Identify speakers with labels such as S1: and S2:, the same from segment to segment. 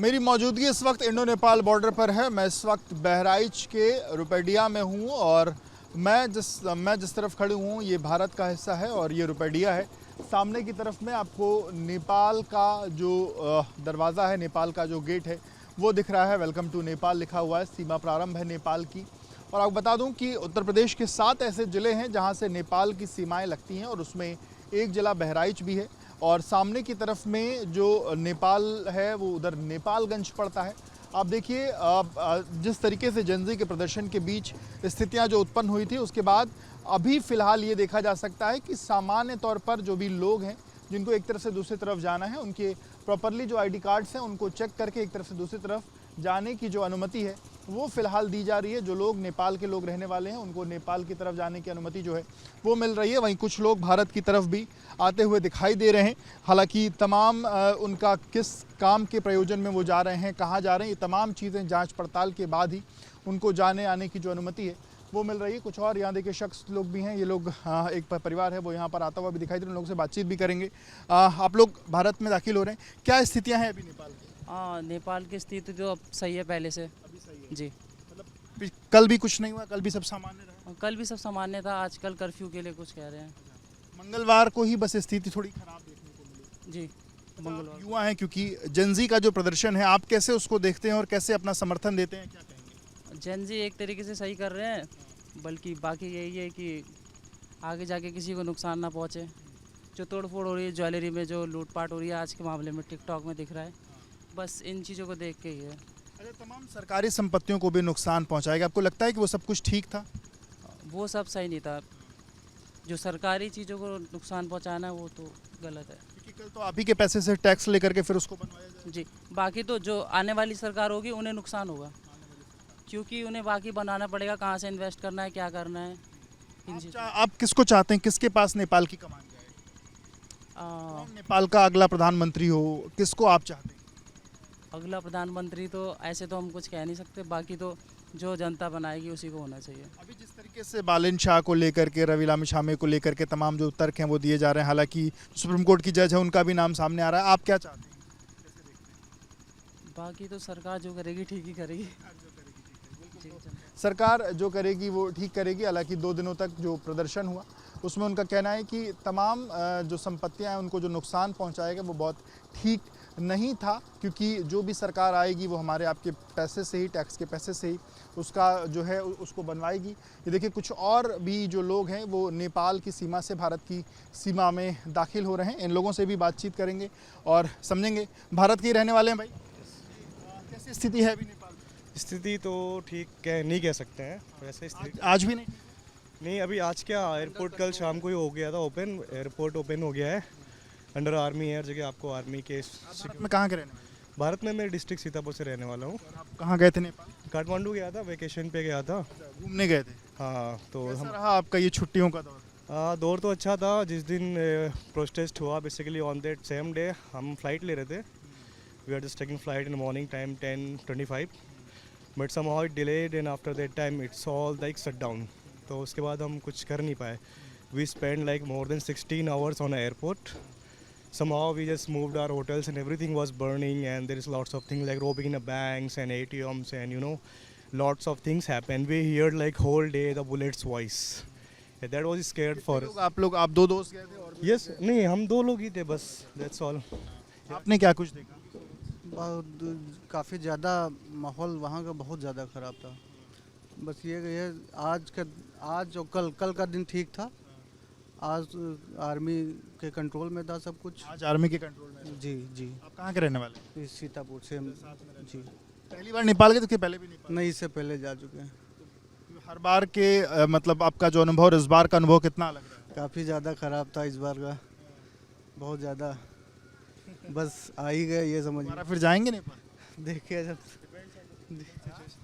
S1: मेरी मौजूदगी इस वक्त इंडो नेपाल बॉर्डर पर है। मैं इस वक्त बहराइच के रुपैडिया में हूँ और मैं जिस तरफ खड़ी हूँ ये भारत का हिस्सा है और ये रुपैडिया है। सामने की तरफ में आपको नेपाल का जो दरवाज़ा है, नेपाल का जो गेट है वो दिख रहा है। वेलकम टू नेपाल लिखा हुआ है, सीमा प्रारंभ है नेपाल की। और आपको बता दूं कि उत्तर प्रदेश के 7 ऐसे ज़िले हैं जहां से नेपाल की सीमाएं लगती हैं और उसमें एक ज़िला बहराइच भी है। और सामने की तरफ में जो नेपाल है वो उधर नेपालगंज पड़ता है। आप देखिए जिस तरीके से जनजी के प्रदर्शन के बीच स्थितियां जो उत्पन्न हुई थी, उसके बाद अभी फ़िलहाल ये देखा जा सकता है कि सामान्य तौर पर जो भी लोग हैं जिनको एक तरफ से दूसरी तरफ जाना है, उनके प्रॉपरली जो आईडी कार्ड्स हैं उनको चेक करके एक तरफ से दूसरी तरफ जाने की जो अनुमति है वो फ़िलहाल दी जा रही है। जो लोग नेपाल के लोग रहने वाले हैं उनको नेपाल की तरफ जाने की अनुमति जो है वो मिल रही है। वहीं कुछ लोग भारत की तरफ भी आते हुए दिखाई दे रहे हैं। हालांकि तमाम उनका किस काम के प्रयोजन में वो जा रहे हैं, कहाँ जा रहे हैं, ये तमाम चीज़ें जांच पड़ताल के बाद ही उनको जाने आने की जो अनुमति है वो मिल रही है। कुछ और यहाँ देखिए शख्स लोग भी हैं, ये लोग एक परिवार है वो यहाँ पर आता हुआ भी दिखाई दे रहे हैं। लोगों से बातचीत भी करेंगे। आप लोग भारत में दाखिल हो रहे हैं, क्या स्थितियाँ हैं अभी नेपाल की?
S2: नेपाल की स्थिति तो अब सही है पहले से।
S1: अभी सही है
S2: जी,
S1: मतलब कल भी कुछ नहीं हुआ, कल भी सब सामान्य रहा?
S2: कल भी सब सामान्य था, आजकल कर्फ्यू के लिए कुछ कह रहे हैं।
S1: मंगलवार को ही बस स्थिति थोड़ी खराब देखने को मिली।
S2: जी, मंगलवार
S1: युवा हैं, क्योंकि जनजी का जो प्रदर्शन है आप कैसे उसको देखते हैं और कैसे अपना समर्थन देते हैं, क्या कहेंगे?
S2: जन जी एक तरीके से सही कर रहे हैं, बल्कि बाकी यही है कि आगे जाके किसी को नुकसान ना पहुँचे। जो तोड़ फोड़ हो रही है ज्वेलरी में, जो लूटपाट हो रही है आज के मामले में टिकटॉक में दिख रहा है, बस इन चीज़ों को देख के ही है।
S1: अच्छा, तमाम सरकारी संपत्तियों को भी नुकसान पहुंचाएगा, आपको लगता है कि वो सब कुछ ठीक था?
S2: वो सब सही नहीं था। जो सरकारी चीज़ों को नुकसान पहुंचाना है वो तो गलत है।
S1: क्योंकि कल तो आप ही के पैसे से टैक्स लेकर के फिर उसको बनवाया जाए।
S2: जी, बाकी तो जो आने वाली सरकार होगी उन्हें नुकसान होगा, क्योंकि उन्हें बाकी बनाना पड़ेगा, कहाँ से इन्वेस्ट करना है, क्या करना है। इन
S1: आप किसको चाहते हैं, किसके पास नेपाल की कमान जाए? कौन नेपाल का अगला प्रधानमंत्री हो, किसको आप चाहते हैं?
S2: अगला प्रधानमंत्री तो ऐसे तो हम कुछ कह नहीं सकते, बाकी तो जो जनता बनाएगी उसी को होना चाहिए।
S1: अभी जिस तरीके से बालिन शाह को लेकर के, रवि लामिछामे को लेकर के तमाम जो तर्क हैं वो दिए जा रहे हैं, हालांकि सुप्रीम कोर्ट की जज है उनका भी नाम सामने आ रहा है, आप क्या चाहते हैं, कैसे देखते हैं?
S2: बाकी तो सरकार जो करेगी ठीक ही करेगी।
S1: सरकार जो करेगी वो ठीक करेगी। हालांकि 2 दिनों तक जो प्रदर्शन हुआ उसमें उनका कहना है कि तमाम जो संपत्तियां हैं उनको जो नुकसान पहुंचाएगा वो बहुत ठीक नहीं था, क्योंकि जो भी सरकार आएगी वो हमारे आपके पैसे से ही, टैक्स के पैसे से ही उसका जो है उसको बनवाएगी। ये देखिए कुछ और भी जो लोग हैं वो नेपाल की सीमा से भारत की सीमा में दाखिल हो रहे हैं। इन लोगों से भी बातचीत करेंगे और समझेंगे। भारत के ही रहने वाले हैं भाई, कैसी स्थिति है अभी नेपाल में?
S3: स्थिति तो ठीक नहीं कह सकते हैं वैसे स्थिति।
S1: आज भी
S3: नहीं, अभी आज क्या, एयरपोर्ट कल शाम को ही हो गया था ओपन, एयरपोर्ट ओपन हो गया है अंडर आर्मी है, हर जगह आपको आर्मी के।
S1: भारत में कहाँ के रहने वाले?
S3: भारत में मैं डिस्ट्रिक्ट सीतापुर से रहने वाला हूँ।
S1: आप कहाँ गए थे नेपाल?
S3: काठमांडू गया था, वेकेशन पे गया था।
S1: घूमने गए थे?
S3: हाँ, तो
S1: कैसा रहा आपका ये छुट्टियों का दौर?
S3: दौर तो अच्छा था। जिस दिन प्रोटेस्ट हुआ, basically on that same day हम फ्लाइट ले रहे थे। We are just taking flight in morning time 10:25, but somehow it delayed and after that time it's all like shut down. तो उसके बाद हम कुछ कर नहीं पाए। We spend like more than 16 hours on airport. Somehow we just moved our hotels and everything was burning, and there is lots of things like robbing in the banks and ATMs and lots of things happen. We heard like whole day the bullets voice. Yeah, that was scared for us.
S1: आप 2 दोस्त गए थे और
S3: Yes, नहीं हम 2 लोग ही थे बस, that's all.
S1: आपने क्या कुछ देखा?
S4: काफ़ी ज़्यादा माहौल वहाँ का बहुत ज़्यादा ख़राब था। बस ये आज और कल का दिन ठीक था। आज आर्मी के कंट्रोल में था सब कुछ।
S1: आज आर्मी के कंट्रोल में?
S4: जी जी।
S1: आप कहाँ के रहने वाले हैं?
S4: सीतापुर से जी।
S1: पहली बार नेपाल गए थे कि पहले भी नेपाल?
S4: नहीं, इससे पहले जा चुके हैं।
S1: हर बार के मतलब आपका जो अनुभव और इस बार का अनुभव कितना अलग रहा है?
S4: काफ़ी ज़्यादा ख़राब था इस बार का, बहुत ज़्यादा। बस आ ही गए, ये समझिए।
S1: फिर जाएंगे नेपाल?
S4: देखिए जब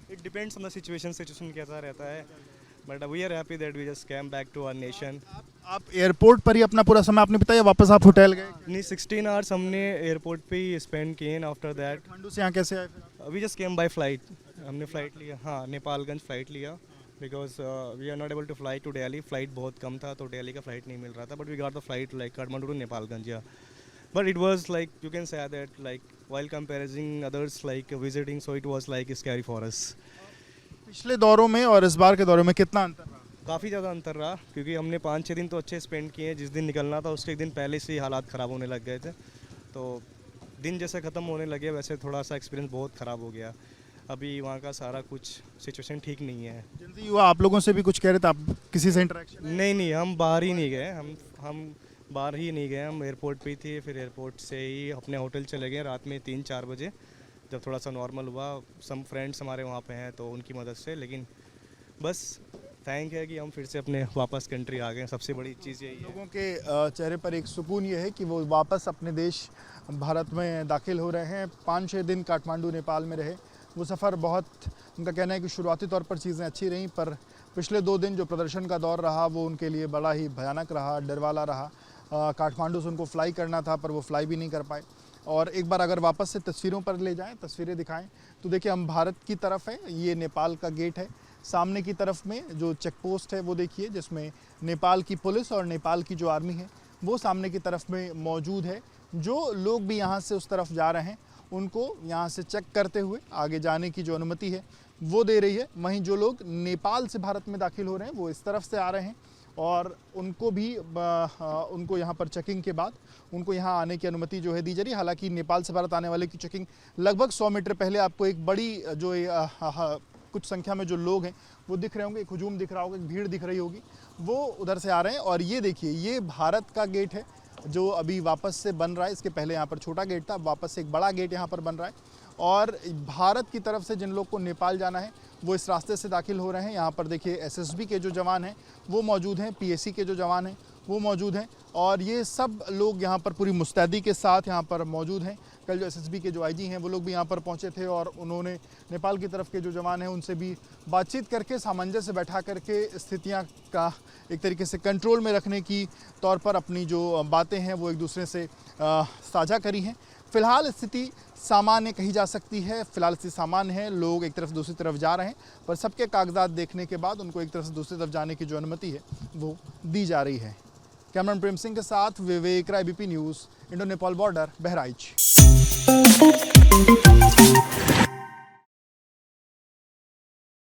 S3: It depends on the situation कैसा रहता है, but we are happy that we just came back to our nation.
S1: आप एयरपोर्ट पर ही अपना पूरा समय आपने बिताया, वापस आप होटल गए?
S3: नहीं, 16 hours हमने एयरपोर्ट पे ही स्पेंड किए। आफ्टर दैट
S1: काठमांडू से यहाँ कैसे आए फिर?
S3: We just came by flight. हमने फ़्लाइट लिया, हाँ, नेपालगंज फ़्लाइट लिया, because we are not able to fly to Delhi. Flight बहुत कम था तो दिल्ली का फ़्लाइट नहीं मिल रहा था, but we got the flight like Kathmandu to Nepalgunj. Yeah but it was like you can say that like while comparing others like visiting, so it was like scary for us.
S1: पिछले दौरों में और इस बार के दौरे में कितना अंतर रहा?
S3: काफ़ी ज़्यादा अंतर रहा, क्योंकि हमने 5-6 दिन तो अच्छे स्पेंड किए। जिस दिन निकलना था उसके एक दिन पहले से ही हालात ख़राब होने लग गए थे, तो दिन जैसे ख़त्म होने लगे वैसे थोड़ा सा एक्सपीरियंस बहुत ख़राब हो गया। अभी वहाँ का सारा कुछ सिचुएशन ठीक नहीं है।
S1: जल्दी युवा आप लोगों से भी कुछ कह रहे थे, आप किसी से इंटरेक्शन?
S3: नहीं, हम बाहर ही नहीं गए। हम बाहर ही नहीं गए, हम एयरपोर्ट पे ही थे। फिर एयरपोर्ट से ही अपने होटल चले गए रात में 3-4 बजे, जब थोड़ा सा नॉर्मल हुआ। सम फ्रेंड्स हमारे वहाँ पे हैं तो उनकी मदद से, लेकिन बस थैंक है कि हम फिर से अपने वापस कंट्री आ गए। सबसे बड़ी चीज़ यही है।
S1: लोगों के चेहरे पर एक सुकून ये है कि वो वापस अपने देश भारत में दाखिल हो रहे हैं। 5-6 दिन काठमांडू नेपाल में रहे। वो सफ़र बहुत, उनका कहना है कि शुरुआती तौर पर चीज़ें अच्छी रहीं, पर पिछले 2 दिन जो प्रदर्शन का दौर रहा वो उनके लिए बड़ा ही भयानक रहा, डर वाला रहा। काठमांडू से उनको फ़्लाई करना था पर वो फ़्लाई भी नहीं कर पाए। और एक बार अगर वापस से तस्वीरों पर ले जाएं, तस्वीरें दिखाएं, तो देखिए हम भारत की तरफ है, ये नेपाल का गेट है। सामने की तरफ में जो चेक पोस्ट है वो देखिए, जिसमें नेपाल की पुलिस और नेपाल की जो आर्मी है वो सामने की तरफ में मौजूद है। जो लोग भी यहाँ से उस तरफ जा रहे हैं उनको यहाँ से चेक करते हुए आगे जाने की जो अनुमति है वो दे रही है। वहीं जो लोग नेपाल से भारत में दाखिल हो रहे हैं वो इस तरफ से आ रहे हैं और उनको भी उनको यहाँ पर चेकिंग के बाद उनको यहाँ आने की अनुमति जो है दी जा रही है। हालांकि नेपाल से भारत आने वाले की चेकिंग लगभग 100 मीटर पहले आपको एक बड़ी जो कुछ संख्या में जो लोग हैं वो दिख रहे होंगे, एक हुजूम दिख रहा होगा, एक भीड़ दिख रही होगी, वो उधर से आ रहे हैं। और ये देखिए, ये भारत का गेट है जो अभी वापस से बन रहा है। इसके पहले यहाँ पर छोटा गेट था, वापस से एक बड़ा गेट यहाँ पर बन रहा है। और भारत की तरफ से जिन लोग को नेपाल जाना है वो इस रास्ते से दाखिल हो रहे हैं। यहाँ पर देखिए एसएसबी के जो जवान हैं वो मौजूद हैं, पीएसी के जो जवान हैं वो मौजूद हैं, और ये सब लोग यहाँ पर पूरी मुस्तैदी के साथ यहाँ पर मौजूद हैं। कल जो एसएसबी के जो आईजी हैं वो लोग भी यहाँ पर पहुँचे थे और उन्होंने नेपाल की तरफ के जो जवान हैं उनसे भी बातचीत करके सामंजस्य बैठा करके स्थितियाँ का एक तरीके से कंट्रोल में रखने की तौर पर अपनी जो बातें हैं वो एक दूसरे से साझा करी हैं। फ़िलहाल स्थिति सामान्य कही जा सकती है, फ़िलहाल स्थिति सामान्य है। लोग एक तरफ दूसरी तरफ जा रहे हैं, पर सबके कागजात देखने के बाद उनको एक तरफ से दूसरी तरफ जाने की जो अनुमति है वो दी जा रही है। कैमरामैन प्रेम सिंह के साथ Vivek Rai, BP News, Indo Nepal border, Bahraich.